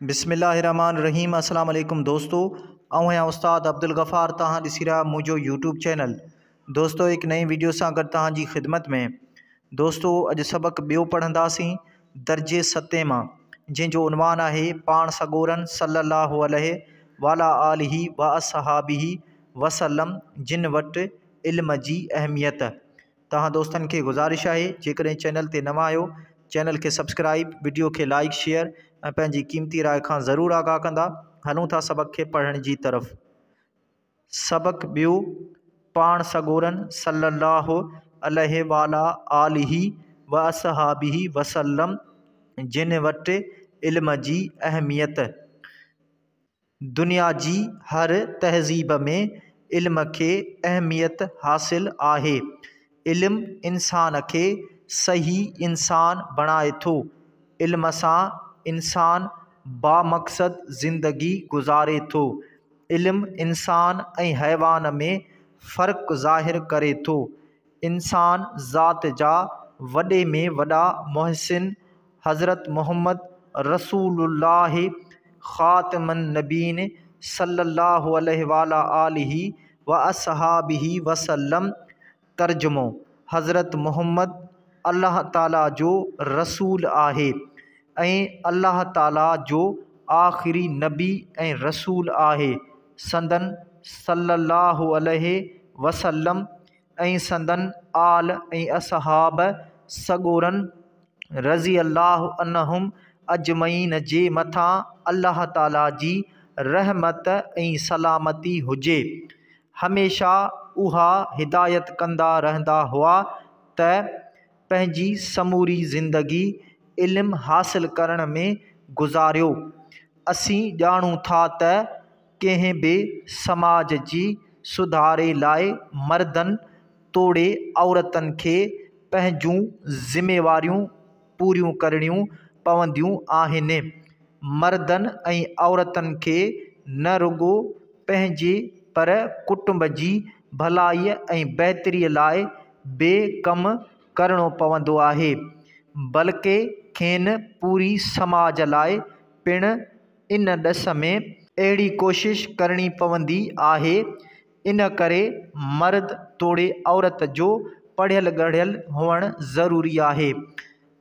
बिस्मिल्लाहिर्रहमानिर्रहीम। अस्सलाम वालेकुम दोस्तों, आहियां उस्ताद अब्दुल गफ़ार। तहां ॾिसी रहा मुझो यूट्यूब चैनल। दोस्तों एक नई वीडियो सां गॾु तहां जी ख़िदमत में। दोस्तों अॼु सबक़ ॿियो पढ़ंदासीं दर्जे 7 मां, जंहिंजो उनवान आहे पाण सॻोरन सल्लल्लाहु अलैहि वाला आलिही व असहाबिही वसल्लम जिन वटि इल्म जी अहमियत। तहां दोस्तनि खे गुज़ारिश आहे जेकॾहिं चैनल ते नवां आहियो चैनल खे सब्सक्राइब, वीडियो खे लाइक शेयर ऐं पंहिंजी क़ीमती राय खां ज़रूरु आगाह कंदा। हलूं था सबक़ खे पढ़ण जी तरफ़। सबक़ ॿियो पाण सॻोरन सल्लल्लाहु अलैहि वाला आलिही व असहाबिही वसल्लम जिन वटि इल्म जी अहमियत। दुनिया जी हर तहज़ीब में इल्म खे अहमियत हासिल आहे। इल्म इंसान खे सही इंसान बणाए थो। इल्म सां इंसान बामक़सद ज़िंदगी गुज़ारे थो। इल्म इंसान ऐं हैवान में फ़र्क़ु ज़ाहिर करे थो। इंसान ज़ात जा वॾे में वॾा मुहसिन हज़रत मुहम्मद रसूलुल्लाह ख़ातमुन नबीन सल्लल्लाहु अलैहि वाला आलिही व असहाबिही वसल्लम। तर्जुमो: हज़रत मुहम्मद अल्लाह ताला जो रसूल आहे ऐं अल्लाह ताला जो आख़िरी नबी ऐं रसूल आहे। संदन सल्लल्लाहु अलैहि वसल्लम ऐं संदन आल ऐं असहाब सॻोरन रज़ी अल्लाहु अन्हुम अजमईन जे मथां अल्लाह ताला जी रहमत ऐं सलामती हुजे। हमेशा उहा हिदायत कंदा रहंदा हुआ त पंहिंजी समूरी ज़िंदगी इल्म हासिल करण में गुज़ारियो। असीं ॼाणूं था त कंहिं बि समाज जी सुधारे लाइ मर्दनि तोड़े औरतनि खे पंहिंजूं ज़िमेवारियूं पूरियूं करणियूं पवंदियूं आहिनि। मर्दनि ऐं औरतनि खे न रुॻो पंहिंजे पर कुटुंब जी भलाईअ ऐं बहितरीअ लाइ बे कमु करणो पवंदो आहे, बल्कि खेनि पूरी समाज लाइ पिणु इन ॾस में अहिड़ी कोशिश करणी पवंदी आहे। इन करे मर्द तोड़े औरत जो पढ़ियल ॻढ़ियल हुअणु ज़रूरी आहे।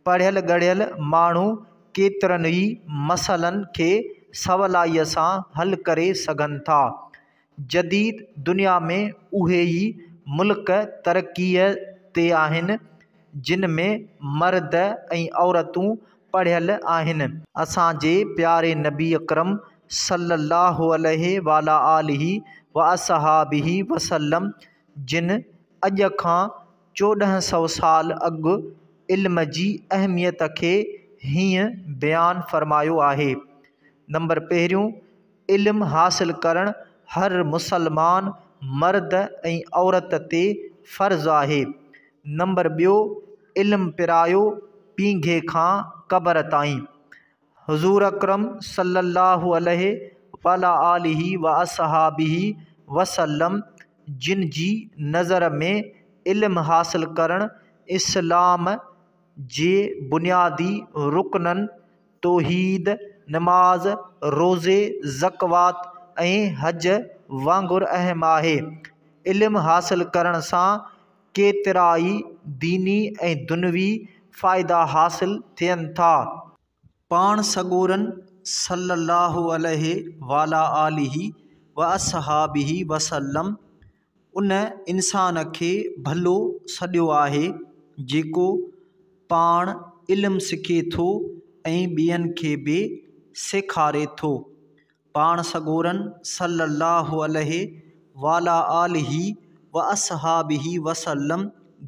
पढ़ियल ॻढ़ियल माण्हू केतिरनि ई मसइलनि खे सवलाईअ सां हल करे सघनि था। जदीद दुनिया में उहे ई मुल्क तरक़ीअ ते आहिनि जिन में मर्द ऐं औरतूं पढ़ियल आहिनि। असांजे प्यारे नबी अकरम सल्लल्लाहु अलैहि वाला आलिही व असहाबिही वसल्लम जिन अॼ खां 1400 साल अॻु इल्म जी अहमियत खे हीअं बयानु फ़रमायो आहे। नंबर पहिरियों, इल्म हासिल करणु हर मुसलमान मर्द ऐं औरत ते फ़र्ज़ु आहे। नंबर ॿियो, इल्म पिरायो पींघे खां क़बर ताईं। हुज़ूर अकरम सल्लल्लाहु अलैहि वाला आलिही व असहाबिही वसल्लम जिन जी नज़र में इल्म हासिल करणु इस्लाम जे बुनियादी रुकननि तौहीद, नमाज, रोज़े, ज़कात ऐं हज वांगुरु अहम आहे। इल्म हासिल करण सां केतिरा ई दीनी ऐं दुनवी फ़ाइदा हासिल थियनि था। पाण सॻोरन सल्लल्लाहु अलैहि वाला आलिही व असहाबिही वसल्लम उन इंसान खे भलो सॾियो आहे जेको पाण इल्म सिखे थो ऐं ॿियनि खे बि सेखारे थो। पाण सॻोरन सल्लल्लाहु अलैहि वाला आलिही व असहाबिही वसल्लम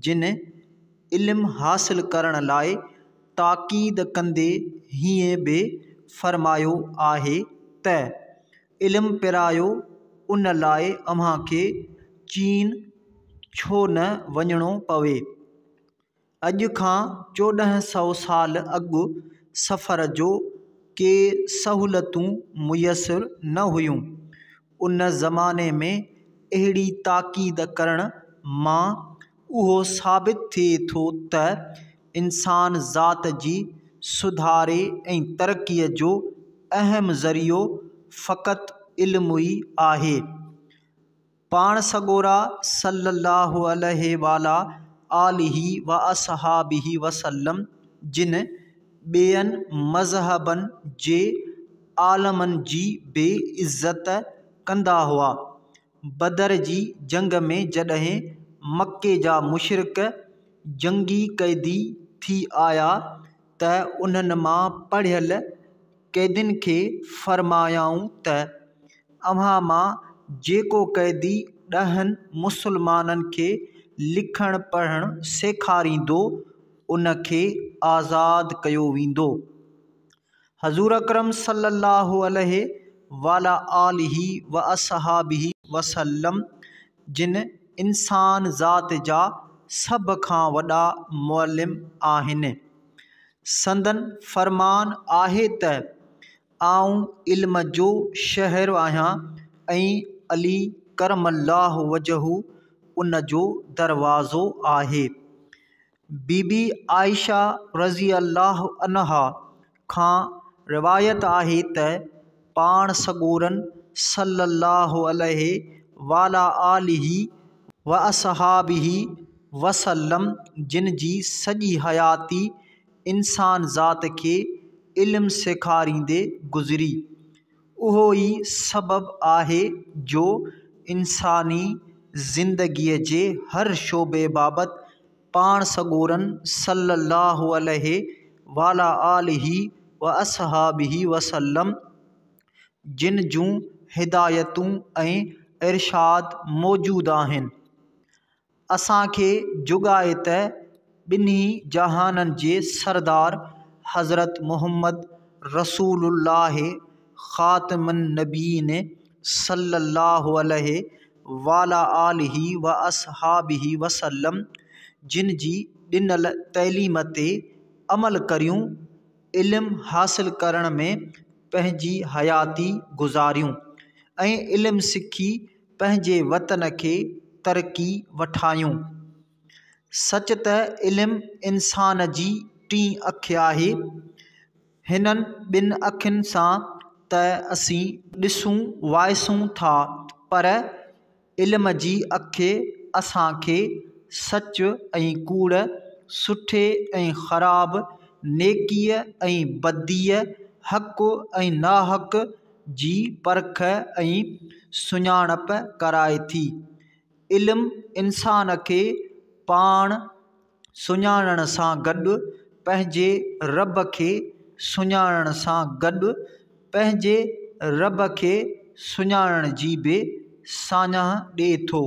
जिन इल्म हासिल करण लाइ ताक़ीद कंदे हीअं बि फ़रमायो आहे त इल्म पिरायो उन लाइ अव्हां खे चीन छो न वञिणो पवे। अॼु खां 1400 साल अॻु सफ़र जो के सहूलतूं मुयसरु न हुयूं। उन ज़माने में अहिड़ी ताक़ीद करण मां उहो साबित थिए थो त इंसान ज़ात जी सुधारे ऐं तरक़ीअ जो अहम ज़रियो फ़क़ति इल्मु ई आहे। पाण सॻोरा सल्लल्लाहु अलैहि वाला आलिही व असहाबिही वसल्लम जिन ॿियनि मज़हबनि जे आलमनि जी बेइज़्ज़त कंदा हुआ। बदर जी जंग में जॾहिं मके जा मुशरिक जंगी क़ैदी थी आया त उन्हनि मां पढ़ियल क़ैदियुनि खे फ़रमायाऊं त अव्हां मां जेको क़ैदी 10 मुसलमाननि खे लिखणु पढ़णु सेखारींदो उनखे आज़ादु कयो वेंदो। हज़ूर अकरम सल्लल्लाहु अलैहि वाला आलिही व असहाबिही वसल्लम जिन इंसान ज़ात जा सभ खां वॾा मुअल्लिम आहिनि। संदन फ़रमान आहे त आऊं इल्म जो शहर आहियां ऐं अली करमल्लाहु वजहू उन जो दरवाज़ो आहे। बीबी आयशा रज़ी अल्लाह अन्हा खां रिवायत आहे त पाण सॻोरनि सल्लल्लाहु अलैहि वाला आलिही व असहाबिही वसल्लम जिन जी सॼी हयाती इंसान ज़ात खे इल्मु सेखारींदे गुज़री उहो ई सबबु आहे जो इंसानी ज़िंदगीअ जे हर शोबे बाबति पाण सॻोरनि सल्लल्लाहु अलैहि वाला आलिही व असहाबिही वसल्लम जिन जूं हिदायतूं ऐं इरशाद मौजूदु आहिनि। असांखे जुगाए त ॿिन्ही जहाननि जे सरदार हज़रत मुहम्मद रसूलुल्लाह ख़ातिमुन नबीयीन सल्लल्लाहु अलैहि वाला आलिही व असहाबिही वसल्लम जिन जी ॾिनल तइलीम ते अमल करियूं इल्मु हासिलु करण में पंहिंजी हयाती गुज़ारियूं ऐं इल्मु सिखी पंहिंजे वतन खे तरक़ी वठायूं। सच त इल्मु इंसान जी टीं अखि आहे। हिननि ॿिनि अखियुनि सां त असीं ॾिसूं वाइसूं था पर इल्म जी अखि असांखे सच ऐं कूड़ सुठे ऐं ख़राब नेकीअ ऐं बदीअ हक़ ऐं नाहक़ जी परख ऐं सुञाणप कराए थी। इल्मु इंसान खे पाण सुञाणण सां गॾु पंहिंजे रब खे सुञाणण सां गॾु पंहिंजे रब खे सुञाणण जी बि साञा ॾिए थो।